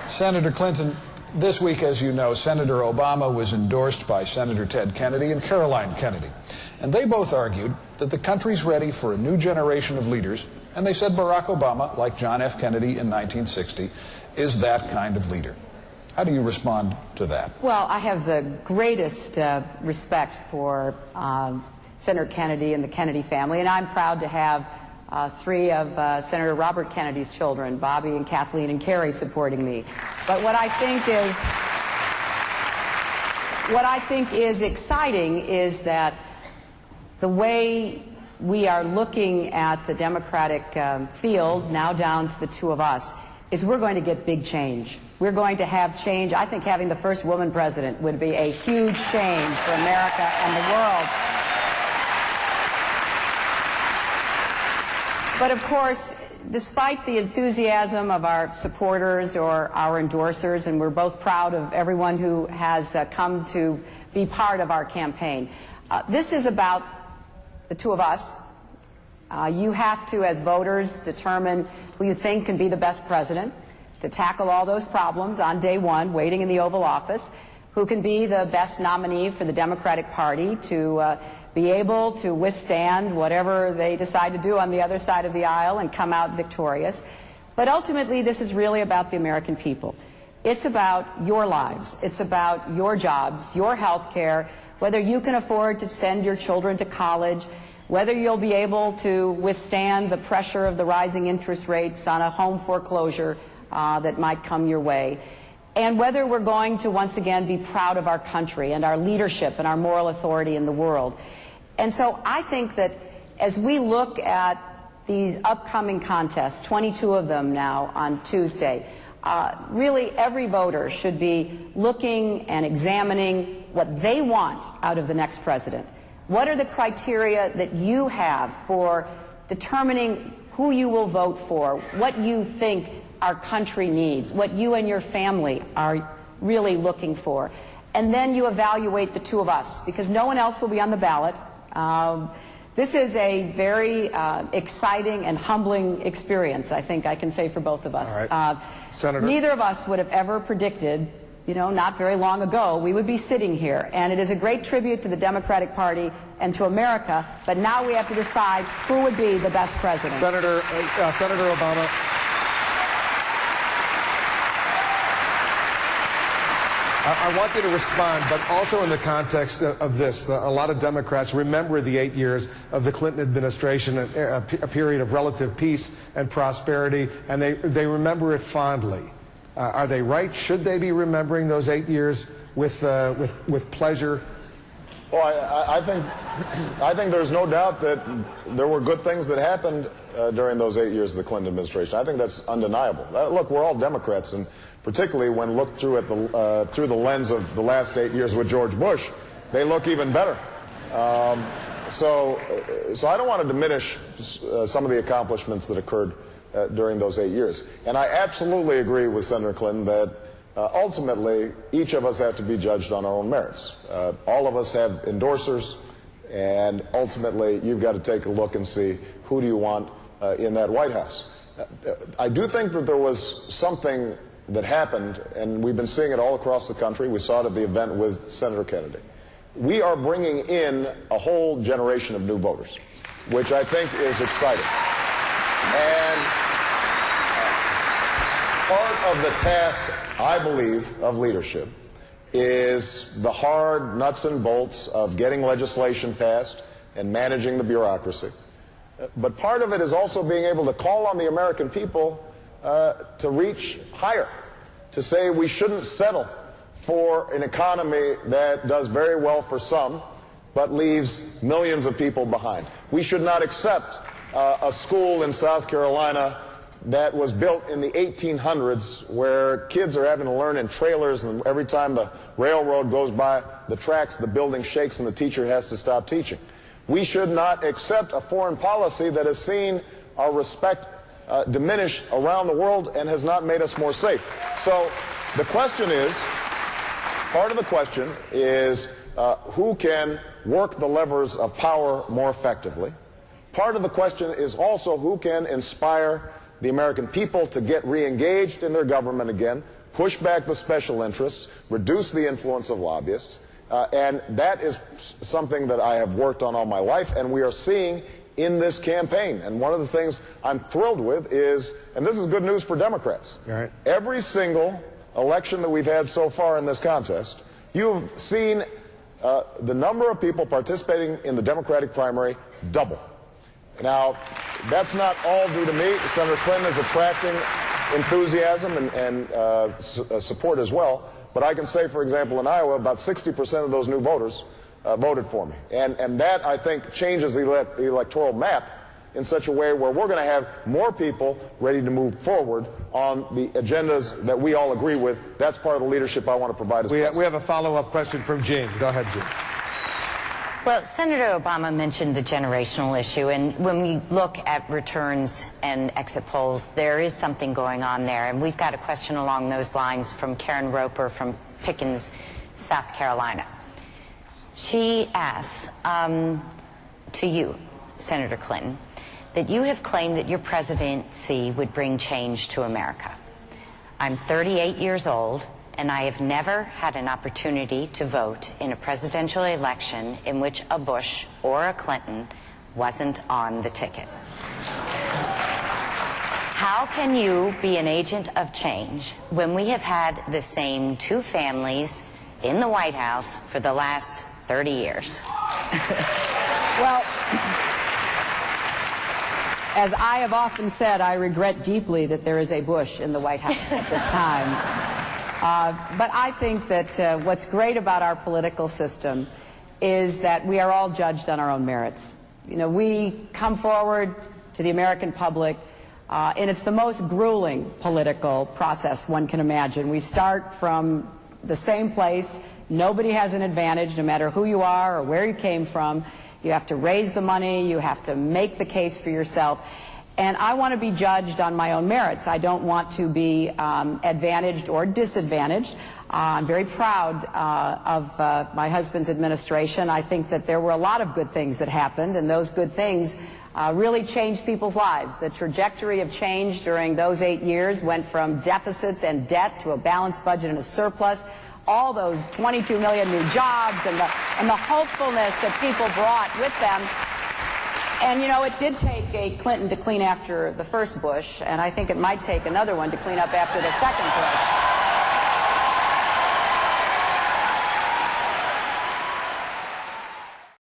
Senator Clinton, this week, as you know, Senator Obama was endorsed by Senator Ted Kennedy and Caroline Kennedy. And they both argued that the country's ready for a new generation of leaders, and they said Barack Obama, like John F. Kennedy in 1960, is that kind of leader. How do you respond to that? Well, I have the greatest respect for Senator Kennedy and the Kennedy family, and I'm proud to have three of Senator Robert Kennedy's children, Bobby and Kathleen and Carrie, supporting me. But what I think is exciting is that the way we are looking at the Democratic field, now down to the two of us, is we're going to get big change. We're going to have change. I think having the first woman president would be a huge change for America and the world. But of course, despite the enthusiasm of our supporters or our endorsers, and we're both proud of everyone who has come to be part of our campaign, this is about the two of us. You have to, as voters, determine who you think can be the best president to tackle all those problems on day one, waiting in the Oval Office, who can be the best nominee for the Democratic Party to be able to withstand whatever they decide to do on the other side of the aisle and come out victorious. But ultimately, this is really about the American people. It's about your lives. It's about your jobs, your health care, whether you can afford to send your children to college, whether you'll be able to withstand the pressure of the rising interest rates on a home foreclosure that might come your way, and whether we're going to once again be proud of our country and our leadership and our moral authority in the world. And so I think that as we look at these upcoming contests, 22 of them now on Tuesday, really every voter should be looking and examining what they want out of the next president. What are the criteria that you have for determining who you will vote for, what you think our country needs, what you and your family are really looking for? And then you evaluate the two of us, because no one else will be on the ballot. This is a very exciting and humbling experience, I think I can say, for both of us. All right. Senator. Neither of us would have ever predicted, you know, not very long ago, we would be sitting here. And it is a great tribute to the Democratic Party and to America, but now we have to decide who would be the best president. Senator Obama. I want you to respond, but also in the context of this. A lot of Democrats remember the 8 years of the Clinton administration, a period of relative peace and prosperity, and they remember it fondly. Are they right? Should they be remembering those 8 years with pleasure? Well, I think there's no doubt that there were good things that happened during those 8 years of the Clinton administration. I think that's undeniable. Look, we're all Democrats, and particularly when looked through at through the lens of the last 8 years with George Bush, they look even better. So I don't want to diminish some of the accomplishments that occurred during those 8 years. And I absolutely agree with Senator Clinton that ultimately each of us have to be judged on our own merits. All of us have endorsers, and ultimately you've got to take a look and see who do you want in that White House. I do think that there was something that happened, and we've been seeing it all across the country. We saw it at the event with Senator Kennedy. We are bringing in a whole generation of new voters, which I think is exciting. And part of the task, I believe, of leadership is the hard nuts and bolts of getting legislation passed and managing the bureaucracy. But part of it is also being able to call on the American people to reach higher, to say we shouldn't settle for an economy that does very well for some, but leaves millions of people behind. We should not accept a school in South Carolina that was built in the 1800s where kids are having to learn in trailers, and every time the railroad goes by the tracks, the building shakes and the teacher has to stop teaching. We should not accept a foreign policy that has seen our respect diminish around the world and has not made us more safe. So the question is, part of the question is who can work the levers of power more effectively. Part of the question is also who can inspire the American people to get re-engaged in their government again, push back the special interests, reduce the influence of lobbyists, and that is something that I have worked on all my life, and we are seeing in this campaign. And one of the things I'm thrilled with is, and this is good news for Democrats, right, every single election that we've had so far in this contest, you've seen the number of people participating in the Democratic primary double. Now, that's not all due to me. Senator Clinton is attracting enthusiasm and support as well. But I can say, for example, in Iowa, about 60% of those new voters voted for me. And that, I think, changes the electoral map in such a way where we're going to have more people ready to move forward on the agendas that we all agree with. That's part of the leadership I want to provide as president. We have a follow-up question from Jean. Go ahead, Jean. Well, Senator Obama mentioned the generational issue, and when we look at returns and exit polls, there is something going on there. And we've got a question along those lines from Karen Roper from Pickens, South Carolina. She asks, to you, Senator Clinton, that you have claimed that your presidency would bring change to America. I'm 38 years old, and I have never had an opportunity to vote in a presidential election in which a Bush or a Clinton wasn't on the ticket. How can you be an agent of change when we have had the same two families in the White House for the last 30 years? Well, as I have often said, I regret deeply that there is a Bush in the White House at this time. But I think that what's great about our political system is that we are all judged on our own merits. You know, we come forward to the American public, and it's the most grueling political process one can imagine. We start from the same place. Nobody has an advantage, no matter who you are or where you came from. You have to raise the money. You have to make the case for yourself. And I want to be judged on my own merits. I don't want to be advantaged or disadvantaged. I'm very proud of my husband's administration. I think that there were a lot of good things that happened, and those good things really changed people's lives. The trajectory of change during those 8 years went from deficits and debt to a balanced budget and a surplus. All those 22 million new jobs and the hopefulness that people brought with them. And, you know, it did take a Clinton to clean after the first Bush, and I think it might take another one to clean up after the second Bush.